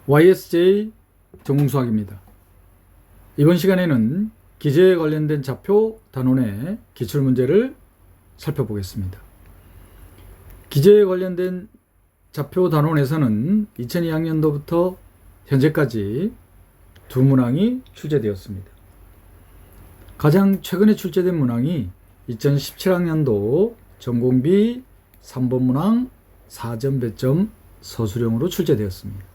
YSJ 전공수학입니다. 이번 시간에는 기저에 관련된 좌표 단원의 기출문제를 살펴보겠습니다. 기저에 관련된 좌표 단원에서는 2002학년도부터 현재까지 두 문항이 출제되었습니다. 가장 최근에 출제된 문항이 2017학년도 전공비 3번 문항 4점 배점 서술형으로 출제되었습니다.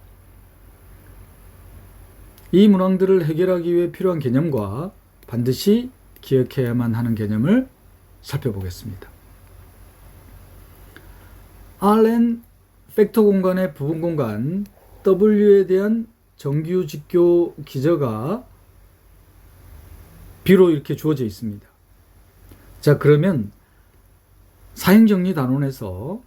이 문항들을 해결하기 위해 필요한 개념과 반드시 기억해야만 하는 개념을 살펴보겠습니다. Rn 팩터 공간의 부분 공간 W에 대한 정규 직교 기저가 B로 이렇게 주어져 있습니다. 자, 그러면 사행정리 단원에서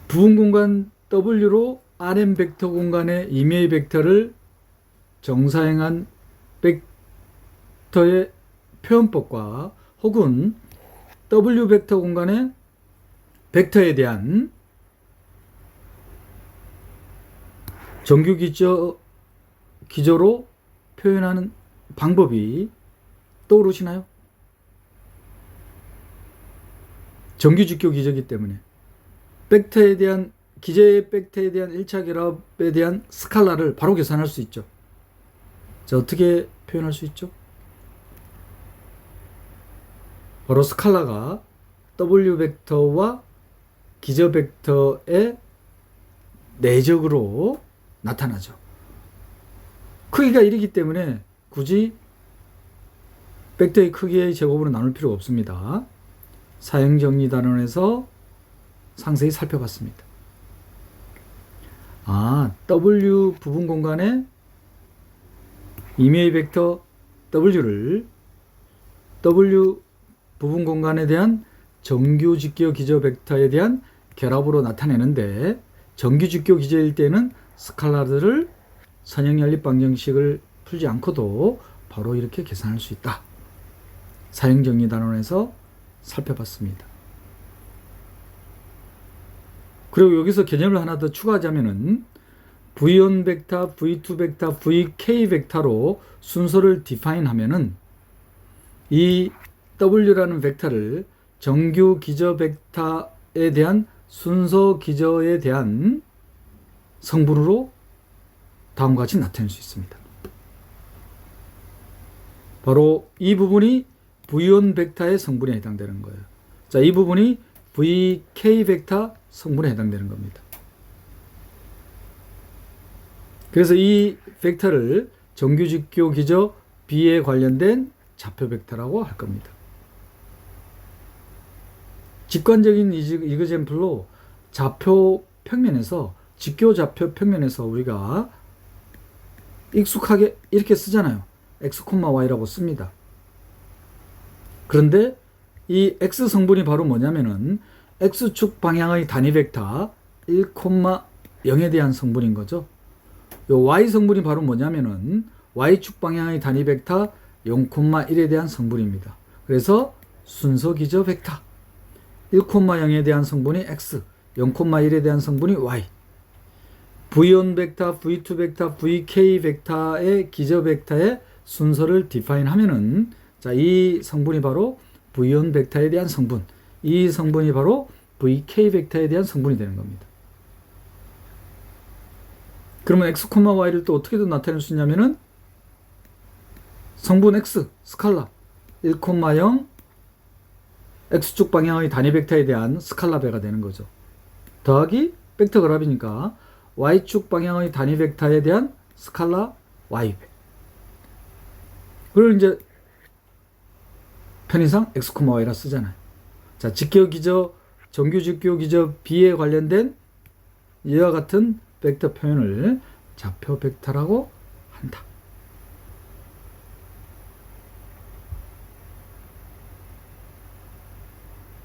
부분 공간 W로 Rn 벡터 공간의 임의의 벡터를 정사행한 벡터의 표현법과 혹은 W 벡터 공간의 벡터에 대한 정규 기저로 표현하는 방법이 떠오르시나요? 정규 직교 기저이기 때문에 벡터에 대한 기저의 벡터에 대한 1차 결합에 대한 스칼라를 바로 계산할 수 있죠. 자, 어떻게 표현할 수 있죠? 바로 스칼라가 W 벡터와 기저 벡터의 내적으로 나타나죠. 크기가 1이기 때문에 굳이 벡터의 크기의 제곱으로 나눌 필요가 없습니다. 사행정리 단원에서 상세히 살펴봤습니다. W 부분 공간의 임의의 벡터 W를 W 부분 공간에 대한 정규 직교 기저 벡터에 대한 결합으로 나타내는데 정규 직교 기저일 때는 스칼라들을 선형 연립 방정식을 풀지 않고도 바로 이렇게 계산할 수 있다. 사행정리 단원에서 살펴봤습니다. 그리고 여기서 개념을 하나 더 추가하자면은 V1 벡터, V2 벡터, VK 벡터로 순서를 디파인 하면은 이 W라는 벡터를 정규 기저 벡터에 대한 순서 기저에 대한 성분으로 다음과 같이 나타낼 수 있습니다. 바로 이 부분이 V1 벡터의 성분에 해당되는 거예요. 자, 이 부분이 VK 벡터 성분에 해당되는 겁니다. 그래서 이 벡터를 정규 직교 기저 B에 관련된 좌표 벡터라고 할 겁니다. 직관적인 이그젬플로 좌표 평면에서 직교 좌표 평면에서 우리가 익숙하게 이렇게 쓰잖아요. x, y라고 씁니다. 그런데 이 x 성분이 바로 뭐냐면은 x축 방향의 단위 벡터 1, 0에 대한 성분인 거죠. 요 y 성분이 바로 뭐냐면은 y축 방향의 단위 벡터 0, 1에 대한 성분입니다. 그래서 순서 기저 벡터 1, 0에 대한 성분이 x, 0, 1에 대한 성분이 y. V1 벡터, V2 벡터, VK 벡터의 기저 벡터의 순서를 디파인 하면은 자, 이 성분이 바로 V1 벡터에 대한 성분, 이 성분이 바로 VK 벡터에 대한 성분이 되는 겁니다. 그러면 x, y를 또 어떻게 나타낼 수 있냐면은 성분 x, 스칼라 1, 0 x축 방향의 단위 벡터에 대한 스칼라 배가 되는 거죠. 더하기 벡터 결합이니까 y축 방향의 단위 벡터에 대한 스칼라 y배. 그걸 이제 편의상 x, y라 쓰잖아요. 자, 직교 기저, 정규 직교 기저 B에 관련된 이와 같은 벡터 표현을 좌표 벡터라고 한다.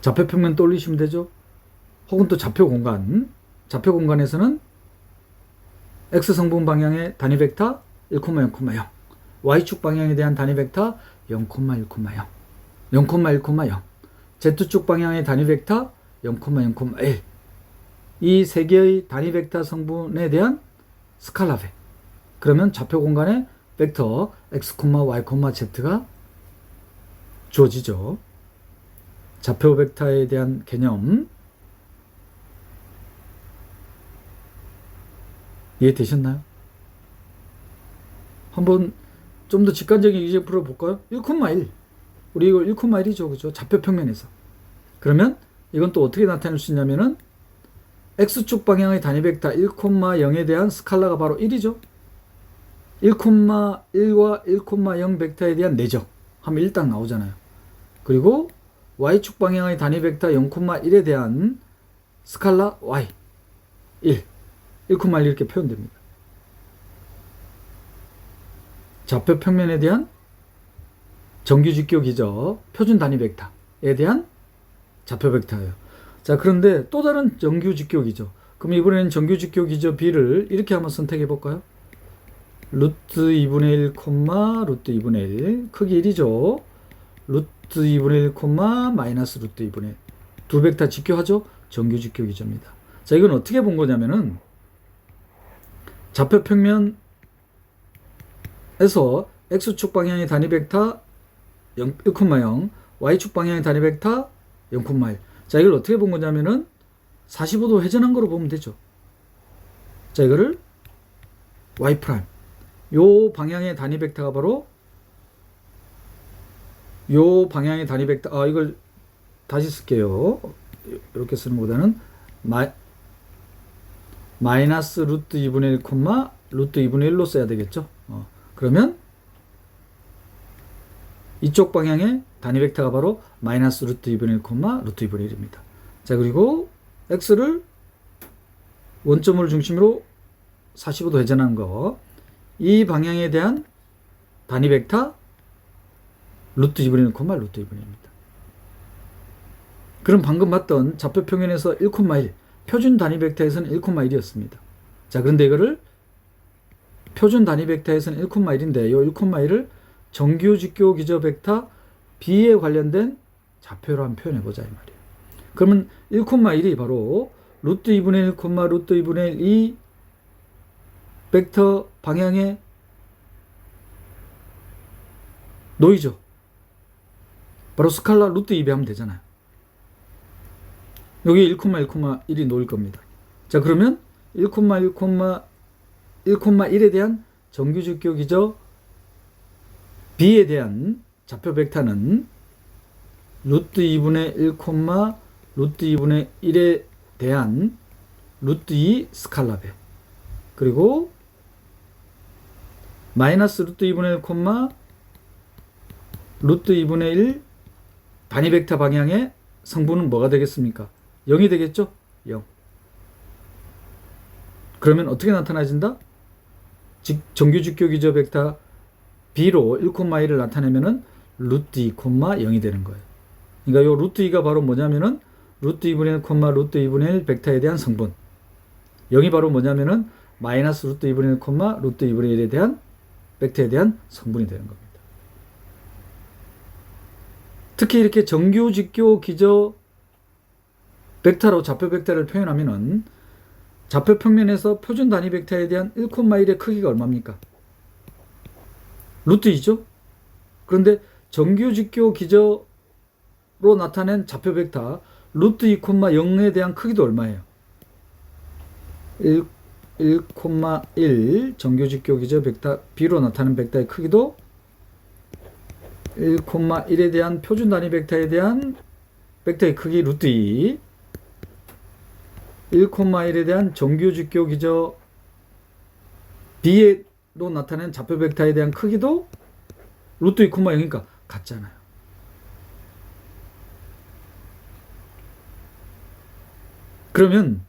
좌표 평면 떠올리시면 되죠. 혹은 또 좌표 공간에서는 x 성분 방향의 단위 벡터 1, 0, y축 방향에 대한 단위 벡터 0, 1, 0, 0, Z축 방향의 단위 벡터 0, 0, 1. 이 세 개의 단위 벡터 성분에 대한 스칼라배. 그러면 좌표 공간에 벡터 x, y, z가 주어지죠. 좌표 벡터에 대한 개념 이해되셨나요? 한번 좀 더 직관적인 이제풀어 볼까요? 1,1. 우리 이거 1,1이죠. 그죠? 좌표 평면에서. 그러면 이건 또 어떻게 나타낼 수 있냐면은 x축 방향의 단위 벡터 1,0에 대한 스칼라가 바로 1이죠. 1,1과 1,0 벡터에 대한 내적 하면 1 딱 나오잖아요. 그리고 y축 방향의 단위 벡터 0,1에 대한 스칼라 y 1, 1,1 이렇게 표현됩니다. 좌표 평면에 대한 정규직교 기저 표준 단위 벡터에 대한 좌표 벡터예요. 자, 그런데 또 다른 정규직교 기저. 그럼 이번에는 정규직교 기저 B를 이렇게 한번 선택해 볼까요? 루트 2분의 1, 루트 2분의 1 크기 1이죠. 루트 2분의 1, 마이너스 루트 2분의 1 두 벡터 직교하죠? 정규직교 기저입니다. 자, 이건 어떻게 본 거냐면은 좌표 평면에서 x축 방향의 단위 벡터 1,0, y축 방향의 단위 벡터 0,1. 자, 이걸 어떻게 본 거냐면은 45도 회전한 거로 보면 되죠. 자, 이거를 y 프라임. 요 방향의 단위 벡터가 바로 요 방향의 단위 벡터. 이걸 다시 쓸게요. 이렇게 쓰는 것보다는 마이너스 루트 2분의 1, 루트 2분의 1로 써야 되겠죠. 그러면 이쪽 방향의 단위 벡터가 바로 마이너스 루트 2분의 1, 루트 2분의 1입니다. 자, 그리고 x를 원점을 중심으로 45도 회전하는 거. 이 방향에 대한 단위 벡터 루트 2분의 1, 루트 2분의 1입니다. 그럼 방금 봤던 좌표 평면에서 1,1 표준 단위 벡터에서는 1,1이었습니다. 자, 그런데 이거를 표준 단위 벡터에서는 1,1인데 이 1,1을 정규 직교 기저 벡터 B에 관련된 좌표로 한번 표현해 보자 이 말이에요. 그러면 1,1이 바로 루트 2분의 1, 루트 2분의 1 이 벡터 방향에 놓이죠. 바로 스칼라 루트 2배 하면 되잖아요. 여기 1,1이 놓일 겁니다. 자, 그러면 1,1에 대한 정규직교 기저 B에 대한 좌표 벡터는 루트 2분의 1, 루트 2분의 1에 대한 루트 2 스칼라배. 그리고 마이너스 루트 2분의 1, 루트 2분의 1 단위 벡터 방향의 성분은 뭐가 되겠습니까? 0이 되겠죠? 0. 그러면 어떻게 나타나진다? 정규직교 기저 벡터 B로 1,1을 나타내면은 루트 2, 0이 되는 거예요. 그러니까 요 루트 2가 바로 뭐냐면은 루트 2분의 1, 루트 2분의 1 벡터에 대한 성분. 0이 바로 뭐냐면은 마이너스 루트 2분의 1, 루트 2분의 1에 대한 벡터에 대한 성분이 되는 겁니다. 특히 이렇게 정규직교 기저 벡터로 좌표 벡터를 표현하면은 좌표 평면에서 표준 단위 벡터에 대한 1,1의 크기가 얼마입니까? 루트 2죠? 그런데 정규직교 기저로 나타낸 좌표 벡터 루트 2, 0에 대한 크기도 얼마예요? 1,1 정규직교 기저 벡터 B로 나타낸 벡터의 크기도 1,1에 대한 표준 단위 벡터에 대한 벡터의 크기 루트 2 1,1에 대한 정규직교 기저 B로 나타낸 좌표 벡터에 대한 크기도 루트 2, 0이니까 같잖아요. 그러면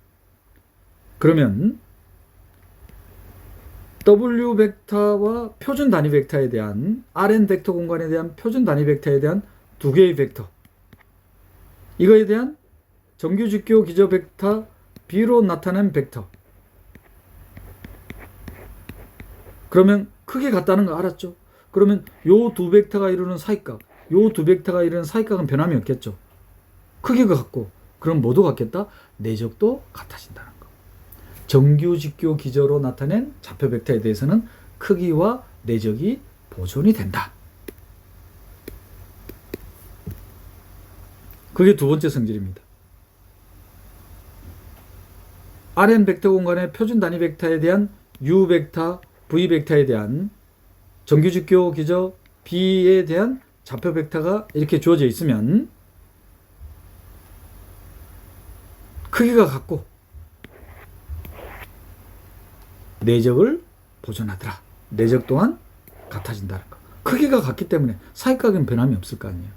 W 벡터와 표준 단위 벡터에 대한 Rn 벡터 공간에 대한 표준 단위 벡터에 대한 두 개의 벡터, 이거에 대한 정규직교 기저 벡터 B로 나타낸 벡터, 그러면 크게 같다는 거 알았죠? 그러면 요 두 벡터가 이루는 사이각, 요 두 벡터가 이루는 사이각은 변함이 없겠죠. 크기가 같고 그럼 뭐도 같겠다? 내적도 같아진다는 거. 정규, 직교, 기저로 나타낸 좌표 벡터에 대해서는 크기와 내적이 보존이 된다. 그게 두 번째 성질입니다. Rn 벡터 공간의 표준 단위 벡터에 대한 U 벡터, V 벡터에 대한 정규, 직교, 기저, B에 대한 좌표 벡터가 이렇게 주어져 있으면 크기가 같고 내적을 보존하더라. 내적 또한 같아진다는 거. 크기가 같기 때문에 사익각은 변함이 없을 거 아니에요.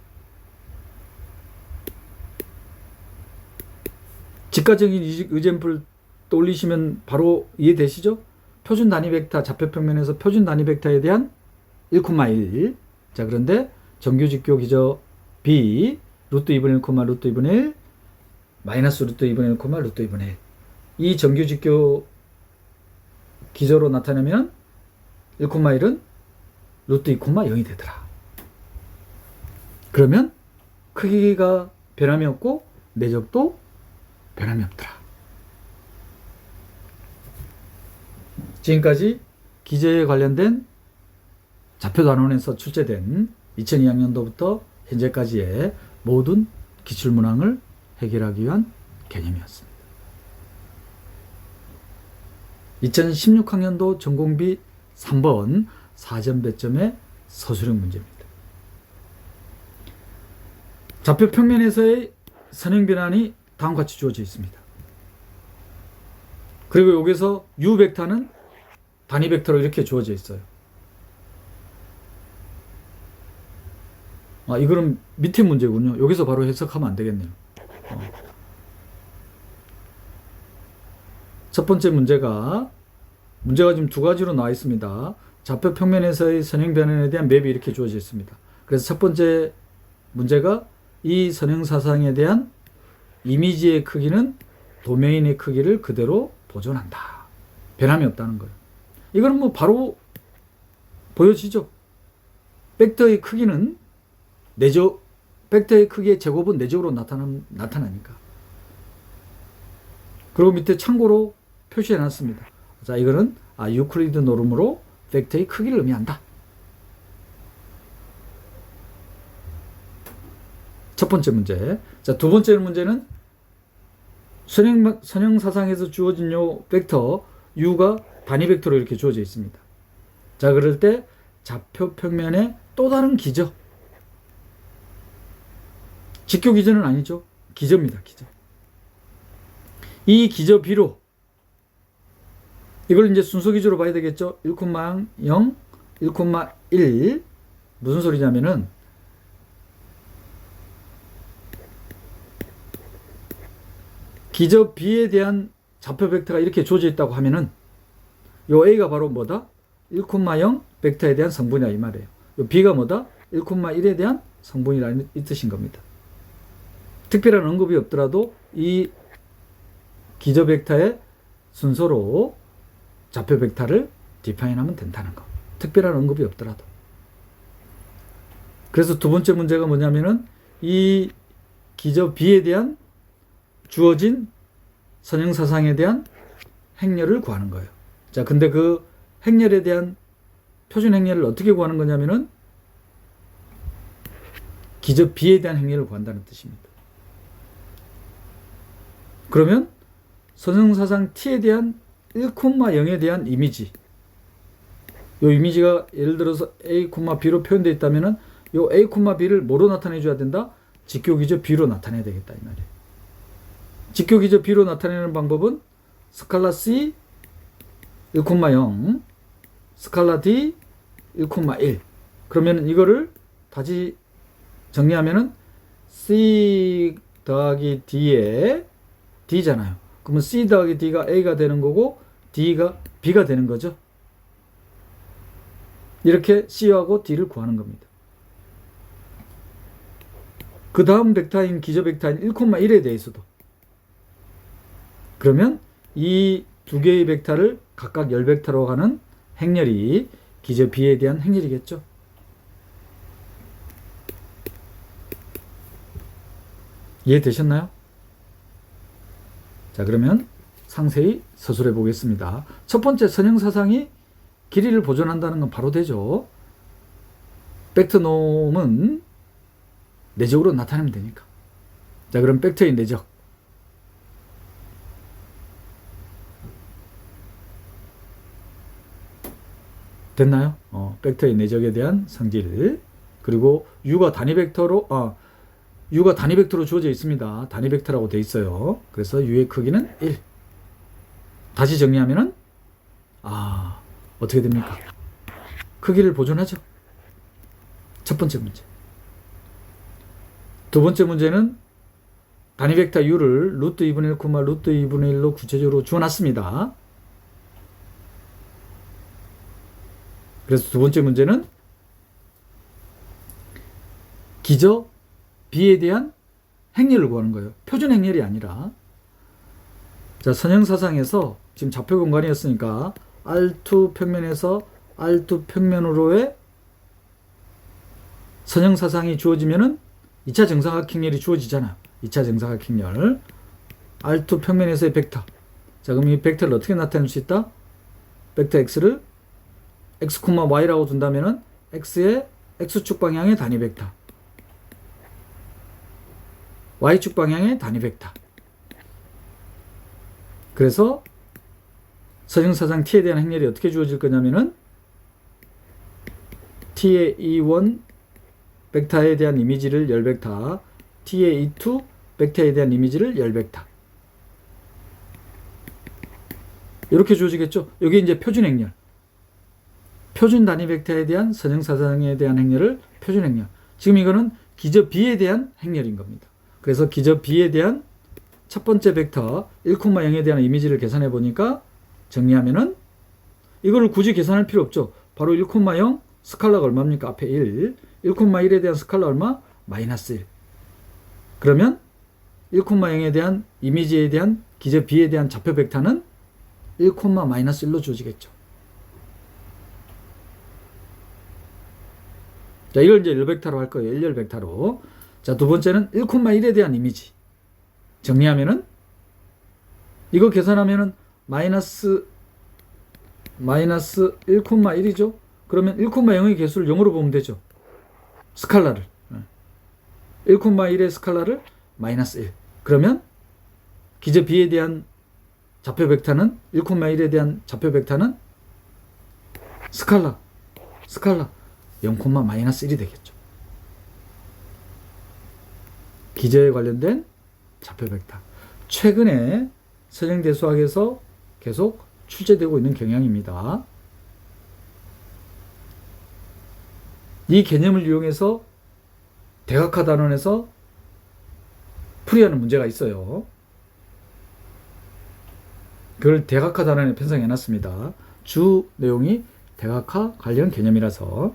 직가적인 이젠플 떠올리시면 바로 이해되시죠? 표준 단위 벡터 좌표 평면에서 표준 단위 벡터에 대한 1,1. 자, 그런데 정규, 직교, 기저 B 루트 2분의 1, 루트 2분의 1 마이너스 루트 2분의 1, 루트 2분의 1. 이 정규, 직교, 기저로 나타내면 1,1은 루트 2,0이 되더라. 그러면 크기가 변함이 없고 내적도 변함이 없더라. 지금까지 기저에 관련된 좌표단원에서 출제된 2002학년도부터 현재까지의 모든 기출문항을 해결하기 위한 개념이었습니다. 2016학년도 전공비 3번 4점 배점의 서술형 문제입니다. 좌표 평면에서의 선형 변환이 다음과 같이 주어져 있습니다. 그리고 여기서 U 벡터는 단위 벡터로 이렇게 주어져 있어요. 이거는 밑에 문제군요. 여기서 바로 해석하면 안 되겠네요. 첫 번째 문제가 지금 두 가지로 나와 있습니다. 좌표 평면에서의 선형 변환에 대한 맵이 이렇게 주어져 있습니다. 그래서 첫 번째 문제가 이 선형 사상에 대한 이미지의 크기는 도메인의 크기를 그대로 보존한다. 변함이 없다는 거예요. 이거는 뭐 바로 보여지죠. 벡터의 크기는 내적, 벡터의 크기의 제곱은 내적으로 나타나니까. 그리고 밑에 참고로 표시해 놨습니다. 자, 이거는 유클리드 노름으로 벡터의 크기를 의미한다. 첫 번째 문제. 자, 두 번째 문제는 선형 사상에서 주어진 요 벡터 U가 단위 벡터로 이렇게 주어져 있습니다. 자, 그럴 때 좌표 평면에 또 다른 기저. 직교 기저는 아니죠. 기저입니다. 기저. 이 기저 B로 이걸 이제 순서 기저로 봐야 되겠죠. 1,0, 1,1 무슨 소리냐면은 기저 B에 대한 좌표 벡터가 이렇게 주어져 있다고 하면은 요 A가 바로 뭐다? 1,0 벡터에 대한 성분이다 이 말이에요. 요 B가 뭐다? 1,1에 대한 성분이라는 이 뜻인 겁니다. 특별한 언급이 없더라도 이 기저 벡터의 순서로 좌표 벡터를 디파인하면 된다는 거. 특별한 언급이 없더라도. 그래서 두 번째 문제가 뭐냐면은 이 기저 B에 대한 주어진 선형 사상에 대한 행렬을 구하는 거예요. 자, 근데 그 행렬에 대한 표준 행렬을 어떻게 구하는 거냐면은 기저 B에 대한 행렬을 구한다는 뜻입니다. 그러면 선형 사상 T에 대한 1,0에 대한 이미지. 요 이미지가 예를 들어서 A, B로 표현되어 있다면은 요 A, B를 뭐로 나타내 줘야 된다? 직교 기저 B로 나타내야 되겠다 이 말이에요. 직교 기저 B로 나타내는 방법은 스칼라 C 1,0, 스칼라 D 1,1. 그러면 이거를 다시 정리하면은 C 더하기 D에 D잖아요. 그러면 C 더하기 D가 A가 되는 거고 D가 B가 되는 거죠. 이렇게 C하고 D를 구하는 겁니다. 그 다음 벡터인 기저 벡터인 1,1에 대해서도 그러면 이 두 개의 벡터를 각각 열 벡터로 가는 행렬이 기저 B에 대한 행렬이겠죠. 이해되셨나요? 자, 그러면 상세히 서술해 보겠습니다. 첫 번째, 선형사상이 길이를 보존한다는 건 바로 되죠. 벡터놈은 내적으로 나타내면 되니까. 자, 그럼 벡터의 내적. 됐나요? 벡터의 내적에 대한 성질. 그리고 U가 단위 벡터로 주어져 있습니다. 단위 벡터라고 되어 있어요. 그래서 U의 크기는 1. 다시 정리하면은 어떻게 됩니까? 크기를 보존하죠. 첫 번째 문제. 두 번째 문제는 단위 벡터 U를 루트 2분의 1, 루트 2분의 1로 구체적으로 주어놨습니다. 그래서 두 번째 문제는 기저 B에 대한 행렬을 구하는 거예요. 표준 행렬이 아니라. 자, 선형사상에서 지금 좌표 공간이었으니까 R2 평면에서 R2 평면으로의 선형사상이 주어지면은 2차 정사각행렬이 주어지잖아요. 2차 정사각행렬. R2 평면에서의 벡터. 자, 그럼 이 벡터를 어떻게 나타낼 수 있다? 벡터 X를 X, Y라고 둔다면은 X의 X축 방향의 단위 벡터. Y축 방향의 단위 벡터. 그래서 선형사상 T에 대한 행렬이 어떻게 주어질 거냐면은 T의 E1 벡터에 대한 이미지를 열 벡터, T의 E2 벡터에 대한 이미지를 열 벡터. 이렇게 주어지겠죠. 여기 이제 표준 행렬. 표준 단위 벡터에 대한 선형사상에 대한 행렬을 표준 행렬. 지금 이거는 기저 B에 대한 행렬인 겁니다. 그래서 기저 B에 대한 첫 번째 벡터 1,0에 대한 이미지를 계산해 보니까 정리하면은 이거를 굳이 계산할 필요 없죠. 바로 1,0 스칼라가 얼마입니까? 앞에 1. 1,1에 대한 스칼라 얼마? 마이너스 1. 그러면 1,0에 대한 이미지에 대한 기저 B에 대한 좌표 벡터는 1,-1로 주어지겠죠. 자, 이걸 이제 열벡터로 할 거예요. 1열 벡터로. 자, 두 번째는 1,1에 대한 이미지. 정리하면은 이거 계산하면은 마이너스 1,1이죠. 그러면 1,0의 개수를 0으로 보면 되죠. 스칼라를. 1,1의 스칼라를 마이너스 1. 그러면 기저 B에 대한 좌표 벡터는 1,1에 대한 좌표 벡터는 스칼라 0,-1이 되겠죠. 기저에 관련된 좌표 벡터. 최근에 선형대 수학에서 계속 출제되고 있는 경향입니다. 이 개념을 이용해서 대각화 단원에서 풀이하는 문제가 있어요. 그걸 대각화 단원에 편성해 놨습니다. 주 내용이 대각화 관련 개념이라서.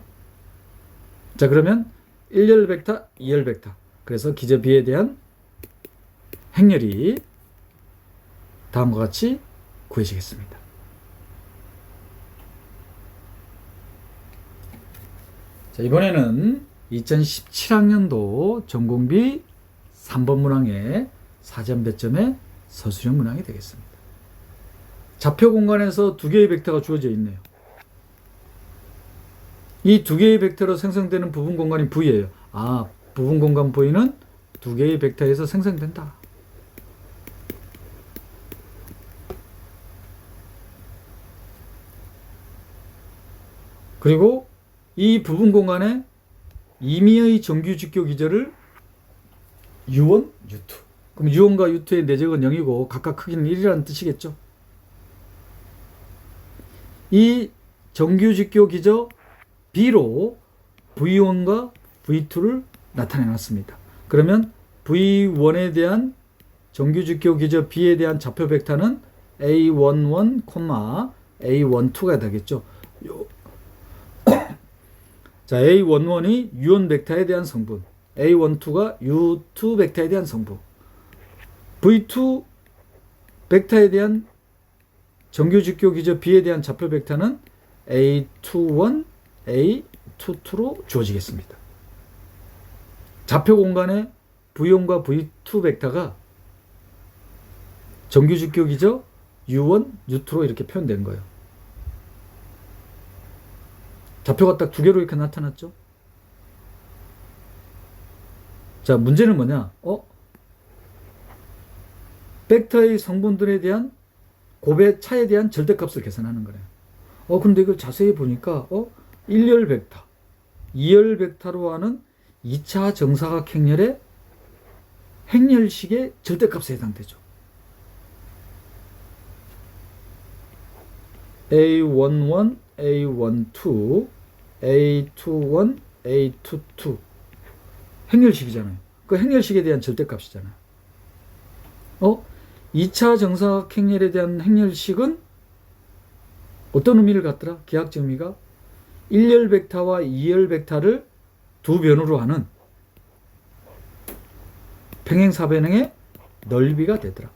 자, 그러면 1열 벡터, 2열 벡터. 그래서 기저 B에 대한 행렬이 다음과 같이 구해지겠습니다. 자, 이번에는 2017학년도 전공비 3번 문항의 사전 배점의 서술형 문항이 되겠습니다. 좌표 공간에서 두 개의 벡터가 주어져 있네요. 이 두 개의 벡터로 생성되는 부분 공간이 V예요. 부분 공간 V는 두 개의 벡터에서 생성된다. 그리고 이 부분 공간에 임의의 정규 직교 기저를 U1, U2. 그럼 U1과 U2의 내적은 0이고 각각 크기는 1이라는 뜻이겠죠. 이 정규 직교 기저 B로 V1과 V2를 나타내 놨습니다. 그러면 V1에 대한 정규 직교 기저 B에 대한 좌표 벡터는 A11, A12가 되겠죠. 자, A11이 U1 벡터에 대한 성분, A12가 U2 벡터에 대한 성분, V2 벡터에 대한 정규 직교 기저 B에 대한 좌표 벡터는 A21, A22로 주어지겠습니다. 좌표 공간에 V1과 V2 벡터가 정규직교 기저 U1, U2로 이렇게 표현된 거예요. 좌표가 딱 두 개로 이렇게 나타났죠. 자, 문제는 뭐냐? 벡터의 성분들에 대한 곱의 차에 대한 절대값을 계산하는 거래요. 근데 이걸 자세히 보니까 1열 벡터, 2열 벡터로 하는 2차 정사각 행렬의 행렬식의 절대값에 해당되죠. A11, A12, A21, A22 행렬식이잖아요. 그 행렬식에 대한 절대값이잖아요. 2차 정사각 행렬에 대한 행렬식은 어떤 의미를 갖더라? 기하학적 의미가 1열 벡터와 2열 벡터를 두 변으로 하는 평행사변형의 넓이가 되더라.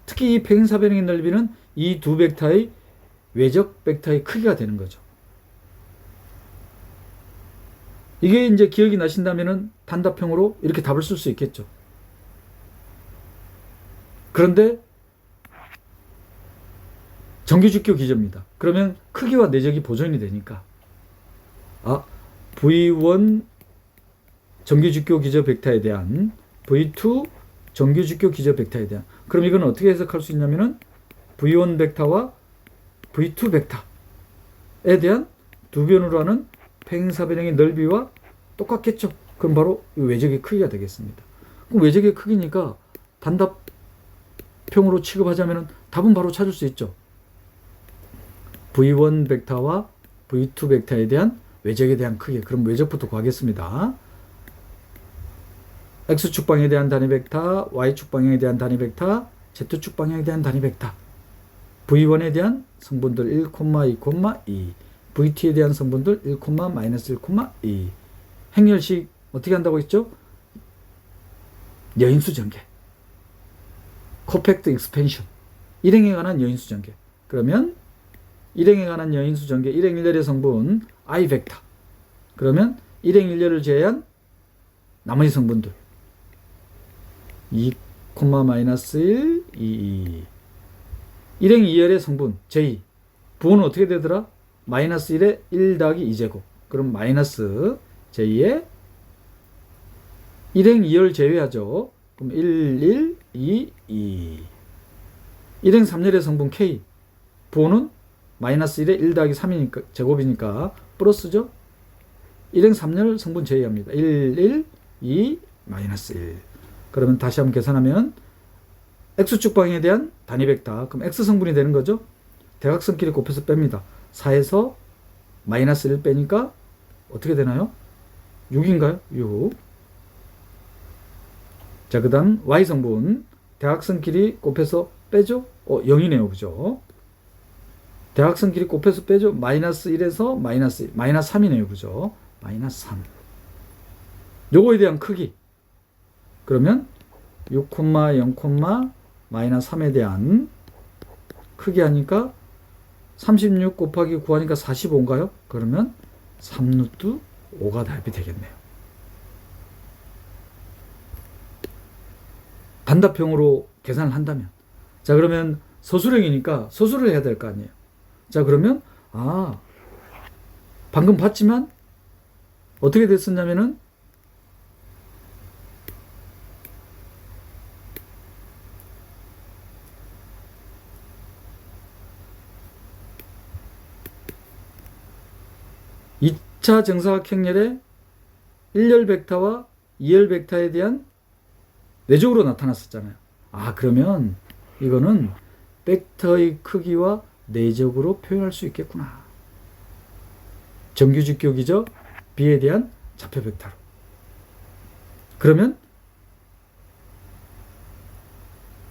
특히 이 평행사변형의 넓이는 이 두 벡터의 외적 벡터의 크기가 되는 거죠. 이게 이제 기억이 나신다면은 단답형으로 이렇게 답을 쓸 수 있겠죠. 그런데 정규직교 기저입니다. 그러면 크기와 내적이 보존이 되니까 V1 정규직교 기저 벡터에 대한 V2 정규직교 기저 벡터에 대한 그럼 이건 어떻게 해석할 수 있냐면은 V1 벡터와 V2 벡터에 대한 두 변으로 하는 평행사변형의 넓이와 똑같겠죠. 그럼 바로 외적의 크기가 되겠습니다. 그럼 외적의 크기니까 단답형으로 취급하자면 답은 바로 찾을 수 있죠. V1 벡터와 V2 벡터에 대한 외적에 대한 크기. 그럼 외적부터 구하겠습니다. X축 방향에 대한 단위 벡터, Y축 방향에 대한 단위 벡터, Z축 방향에 대한 단위 벡터. V1에 대한 성분들 1, 2, 2. VT에 대한 성분들 1, 마이너스 1, 2. 행렬식 어떻게 한다고 했죠? 여인수 전개. 코팩트 익스펜션. 일행에 관한 여인수 전개. 그러면 일행에 관한 여인수 전개, 일행 일렬의 성분 I 벡터. 그러면 일행 일렬을 제외한 나머지 성분들 2, 마이너스 1, 2. 일행 2열의 성분 J. 부호는 어떻게 되더라? 마이너스 1에 1 더하기 2제곱. 그럼 마이너스 J에 일행 2열 제외하죠. 그럼 1, 2, 2. 일행 3열의 성분 K. 부호는 마이너스 1에 1 더하기 3이니까 제곱이니까 플러스죠. 일행 3열 성분 제외합니다. 1, 2, 마이너스 1. 그러면 다시 한번 계산하면 X축 방향에 대한 단위 벡터. 그럼 X 성분이 되는 거죠. 대각선끼리 곱해서 뺍니다. 4에서 마이너스 1 빼니까 어떻게 되나요? 6인가요? 6. 자, 그 다음 Y 성분 대각선끼리 곱해서 빼죠? 0이네요. 그죠? 대각선끼리 곱해서 빼죠? 마이너스 1에서 마이너스 3이네요. 그죠? 마이너스 3. 요거에 대한 크기. 그러면 6, 0, 마이너스 3에 대한 크기 하니까 36 곱하기 9 하니까 45인가요? 그러면 3루트 5가 답이 되겠네요. 단답형으로 계산을 한다면. 자, 그러면 서술형이니까 서술을 해야 될 거 아니에요. 자, 그러면 방금 봤지만 어떻게 됐었냐면은 2차 정사각 행렬의 1열 벡터와 2열 벡터에 대한 내적으로 나타났었잖아요. 그러면 이거는 벡터의 크기와 내적으로 표현할 수 있겠구나. 정규직교 기저 B에 대한 좌표 벡터로. 그러면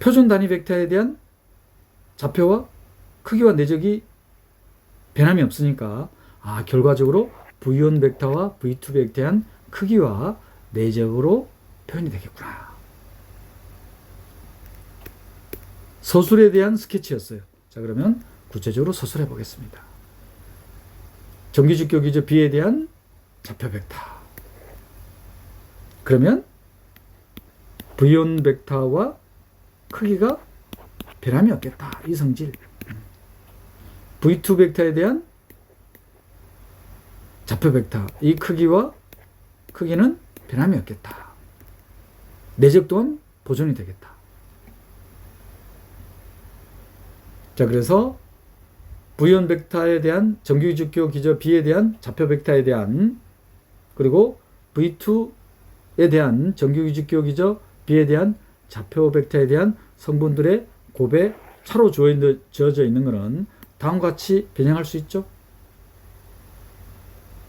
표준 단위 벡터에 대한 좌표와 크기와 내적이 변함이 없으니까 결과적으로 V1 벡터와 V2 벡터에 대한 크기와 내적으로 표현이 되겠구나. 서술에 대한 스케치였어요. 자, 그러면 구체적으로 서술해 보겠습니다. 정규직교 기저 B에 대한 좌표 벡터. 그러면 V1 벡터와 크기가 변함이 없겠다. 이 성질. V2 벡터에 대한 좌표 벡터 이 크기와 크기는 변함이 없겠다. 내적 또한 보존이 되겠다. 자, 그래서 V1 벡터에 대한 정규직교 기저 B에 대한 좌표 벡터에 대한 그리고 V2에 대한 정규직교 기저 B에 대한 좌표 벡터에 대한 성분들의 곱에 차로 주어져 있는 것은 다음과 같이 변형할 수 있죠.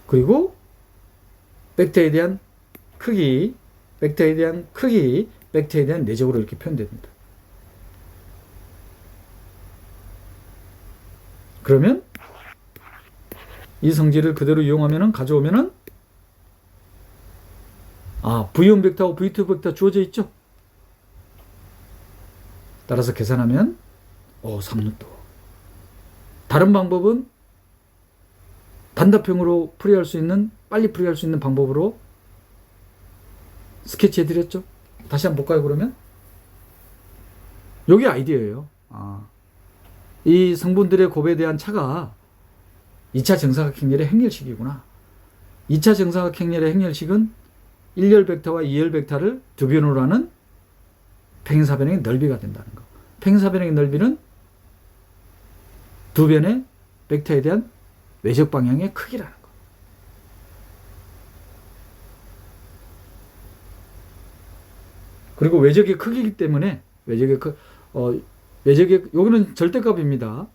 그리고 벡터에 대한 크기, 벡터에 대한 크기, 벡터에 대한 내적으로 이렇게 표현됩니다. 그러면 이 성질을 그대로 이용하면은 가져오면은 V1 벡터하고 V2 벡터 주어져 있죠. 따라서 계산하면 3루트. 다른 방법은 단답형으로 풀이할 수 있는 빨리 풀이할 수 있는 방법으로 스케치해 드렸죠. 다시 한번 볼까요? 그러면 여기 아이디어예요. 이 성분들의 곱에 대한 차가 2차 정사각행렬의 행렬식이구나. 2차 정사각행렬의 행렬식은 1열 벡터와 2열 벡터를 두 변으로 하는 평행사변형의 넓이가 된다는 거. 평행사변형의 넓이는 두 변의 벡터에 대한 외적 방향의 크기라는 거. 그리고 외적의 크기이기 때문에 외적의 여기는 절대값입니다.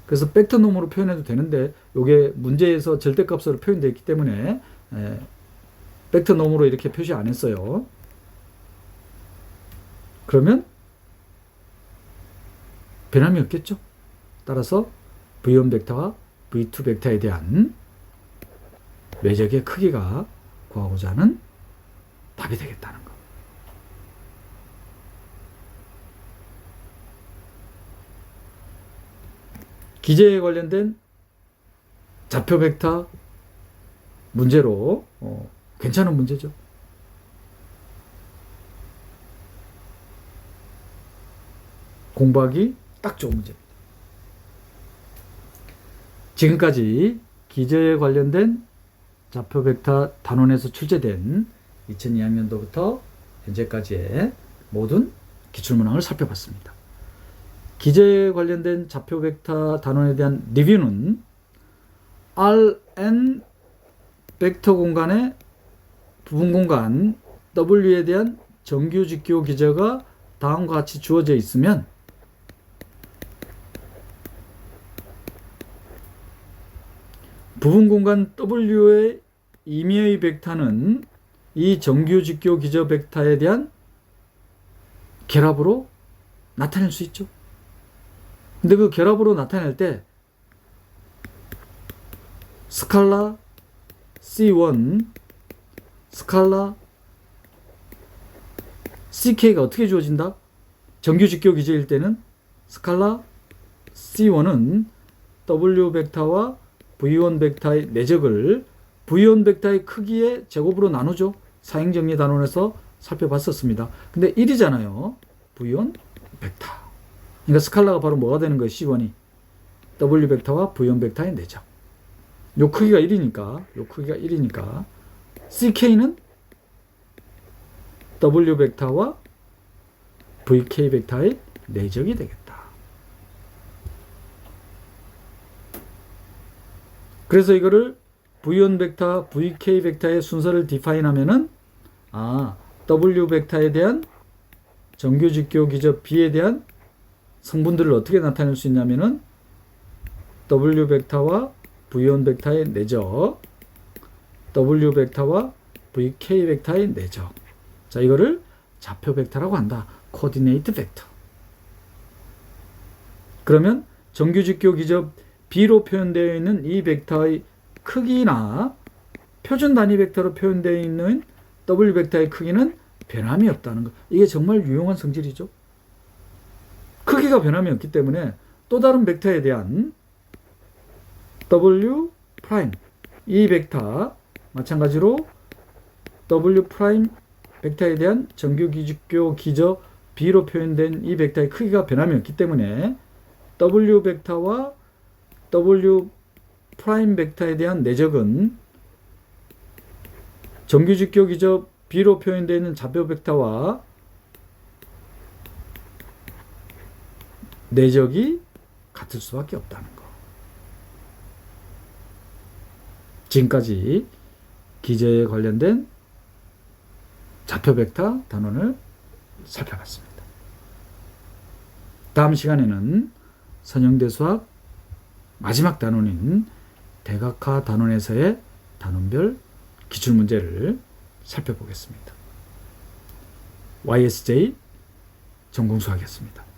그래서 벡터놈으로 표현해도 되는데 이게 문제에서 절대값으로 표현되어 있기 때문에 벡터놈으로 이렇게 표시 안 했어요. 그러면 변함이 없겠죠. 따라서 V1 벡터와 V2 벡터에 대한 외적의 크기가 구하고자 하는 답이 되겠다는 거. 기재에 관련된 좌표 벡터 문제로 괜찮은 문제죠. 공부하기 딱 좋은 문제입니다. 지금까지 기저에 관련된 좌표 벡터 단원에서 출제된 2002학년도부터 현재까지의 모든 기출문항을 살펴봤습니다. 기저에 관련된 좌표 벡터 단원에 대한 리뷰는 Rn 벡터 공간의 부분 공간 W에 대한 정규 직교 기저가 다음과 같이 주어져 있으면 부분 공간 W의 임의의 벡터는 이 정규 직교 기저 벡터에 대한 결합으로 나타낼 수 있죠. 근데 그 결합으로 나타낼 때 스칼라 C1, 스칼라 CK가 어떻게 주어진다? 정규 직교 기저일 때는 스칼라 C1은 W 벡터와 V1 벡터의 내적을 V1 벡터의 크기의 제곱으로 나누죠. 사행정리 단원에서 살펴봤었습니다. 근데 1이잖아요. V1 벡터. 그러니까 스칼라가 바로 뭐가 되는 거예요? C1이. W 벡터와 V1 벡터의 내적. 요 크기가 1이니까 CK는 W 벡터와 VK 벡터의 내적이 되겠다. 그래서 이거를 V1 벡터, VK 벡터의 순서를 디파인 하면은 W 벡터에 대한 정규 직교 기저 B에 대한 성분들을 어떻게 나타낼 수 있냐면은 W 벡터와 V1 벡터의 내적, W 벡터와 VK 벡터의 내적. 자, 이거를 좌표 벡터라고 한다. 코디네이트 벡터. 그러면 정규 직교 기저 B로 표현되어 있는 이 벡터의 크기나 표준 단위 벡터로 표현되어 있는 W 벡터의 크기는 변함이 없다는 것. 이게 정말 유용한 성질이죠. 크기가 변함이 없기 때문에 또 다른 벡터에 대한 W 프라임 이 벡터 마찬가지로 W 프라임 벡터에 대한 정규 직교 기저 b로 표현된 이 벡터의 크기가 변함이 없기 때문에 w 벡터와 w 프라임 벡터에 대한 내적은 정규직교 기적 b로 표현되어 있는 좌표 벡터와 내적이 같을 수밖에 없다는 거. 지금까지 기저에 관련된 좌표 벡터 단원을 살펴봤습니다. 다음 시간에는 선형대 수학 마지막 단원인 대각화 단원에서의 단원별 기출문제를 살펴보겠습니다. YSJ 전공수학이었습니다.